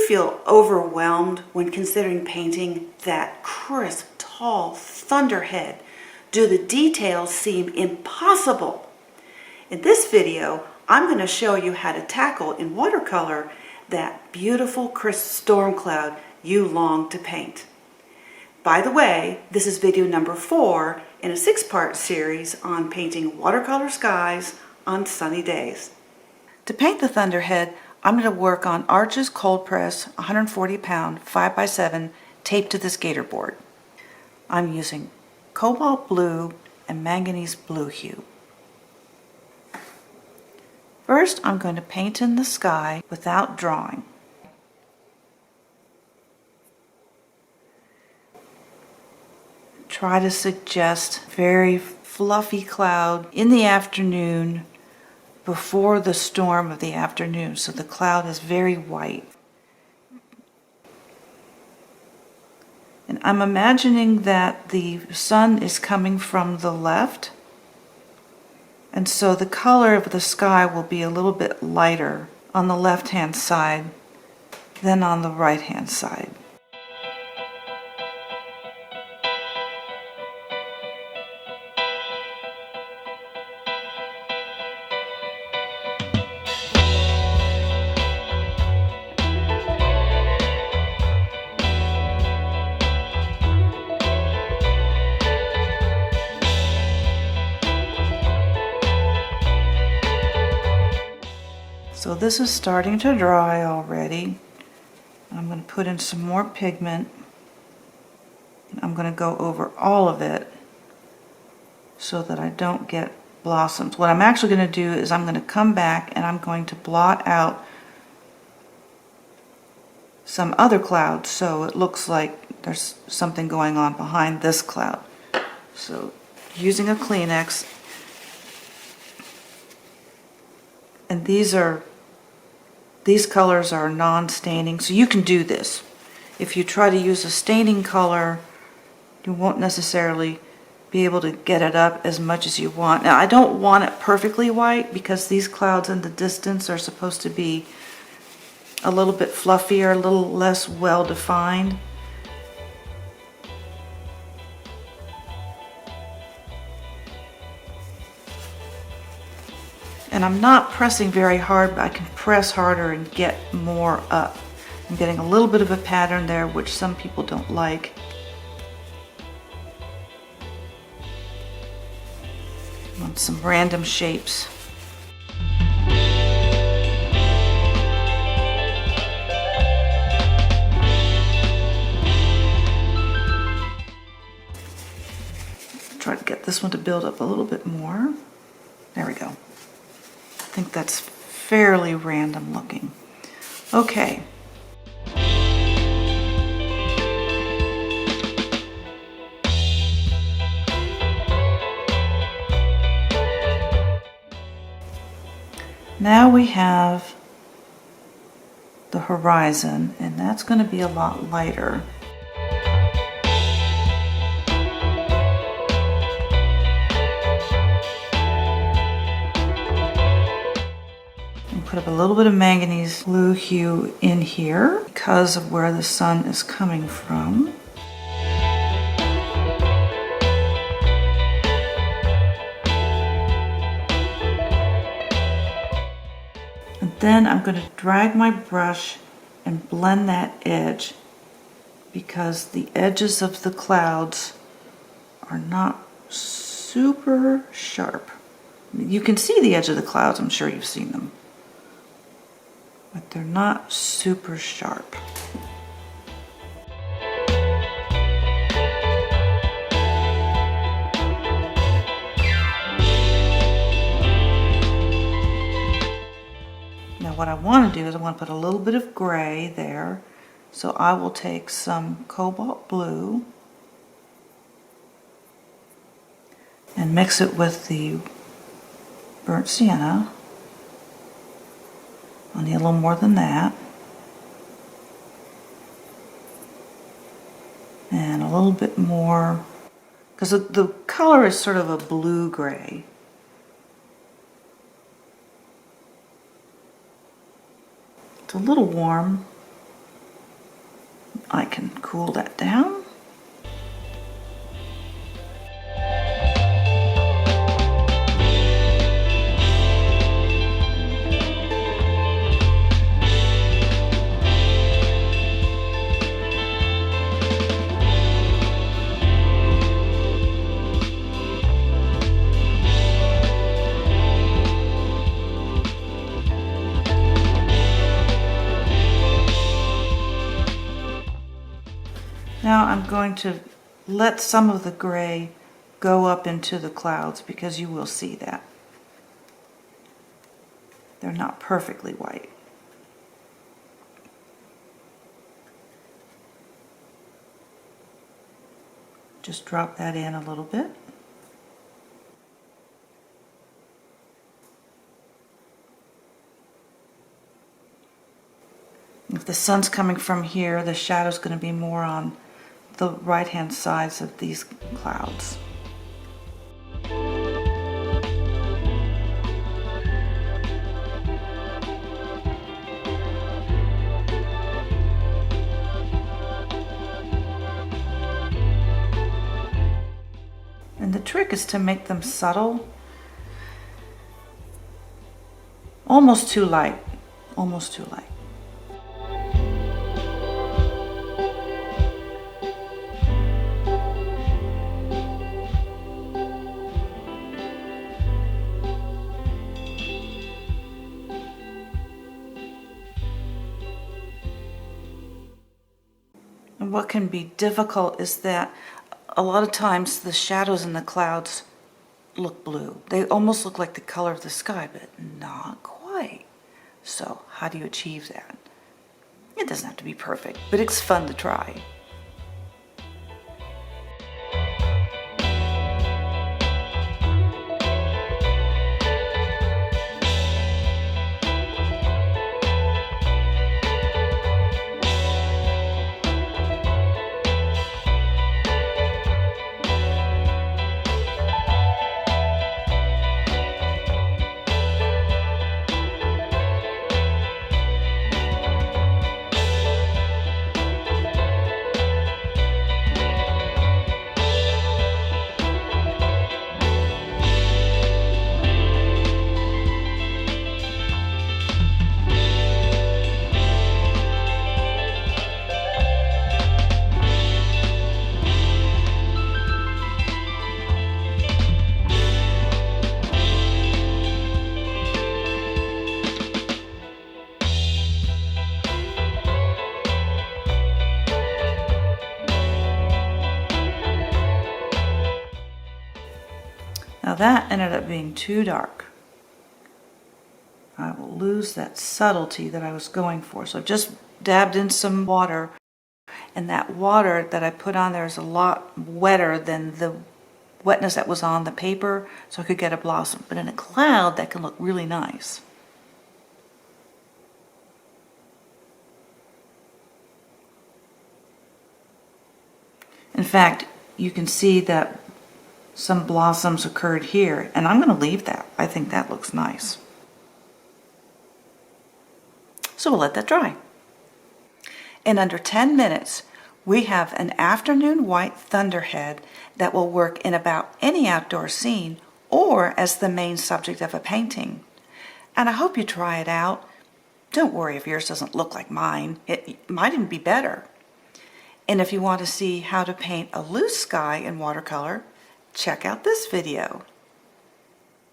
you feel overwhelmed when considering painting that crisp, tall thunderhead? Do the details seem impossible? In this video, I'm going to show you how to tackle in watercolor that beautiful crisp storm cloud you long to paint. By the way, this is video number 4 in a 6-part series on painting watercolor skies on sunny days. To paint the thunderhead, I'm going to work on Arches cold press 140 pound 5x7 taped to the skater board. I'm using cobalt blue and manganese blue hue. First, I'm going to paint in the sky without drawing. Try to suggest very fluffy cloud in the afternoon before the storm of the afternoon, so the cloud is very white. And I'm imagining that the sun is coming from the left, and so the color of the sky will be a little bit lighter on the left-hand side than on the right-hand side. So this is starting to dry already. I'm going to put in some more pigment. I'm going to go over all of it so that I don't get blossoms. What I'm actually going to do is I'm going to come back and I'm going to blot out some other clouds so it looks like there's something going on behind this cloud. So using a Kleenex, and these colors are non-staining, so you can do this. If you try to use a staining color, you won't necessarily be able to get it up as much as you want. Now, I don't want it perfectly white because these clouds in the distance are supposed to be a little bit fluffier, a little less well-defined. And I'm not pressing very hard, but I can press harder and get more up. I'm getting a little bit of a pattern there, which some people don't like. I want some random shapes. Try to get this one to build up a little bit more. There we go. I think that's fairly random looking. Okay. Now we have the horizon, and that's going to be a lot lighter. Put up a little bit of manganese blue hue in here because of where the sun is coming from. And then I'm going to drag my brush and blend that edge because the edges of the clouds are not super sharp. You can see the edge of the clouds, I'm sure you've seen them, but they're not super sharp. Now what I want to do is I want to put a little bit of gray there, so I will take some cobalt blue and mix it with the burnt sienna. I'll need a little more than that. And a little bit more, because the color is sort of a blue-gray. It's a little warm. I can cool that down. Now I'm going to let some of the gray go up into the clouds because you will see that. They're not perfectly white. Just drop that in a little bit. If the sun's coming from here, the shadow's going to be more on the right-hand sides of these clouds. And the trick is to make them subtle, almost too light, almost too light. And what can be difficult is that a lot of times the shadows in the clouds look blue. They almost look like the color of the sky, but not quite. So how do you achieve that? It doesn't have to be perfect, but it's fun to try. Now that ended up being too dark. I will lose that subtlety that I was going for. So I've just dabbed in some water, and that water that I put on there is a lot wetter than the wetness that was on the paper, so I could get a blossom. But in a cloud, that can look really nice. In fact, you can see that some blossoms occurred here, and I'm going to leave that. I think that looks nice. So we'll let that dry. In under 10 minutes, we have an afternoon white thunderhead that will work in about any outdoor scene or as the main subject of a painting. And I hope you try it out. Don't worry if yours doesn't look like mine. It might even be better. And if you want to see how to paint a loose sky in watercolor, check out this video.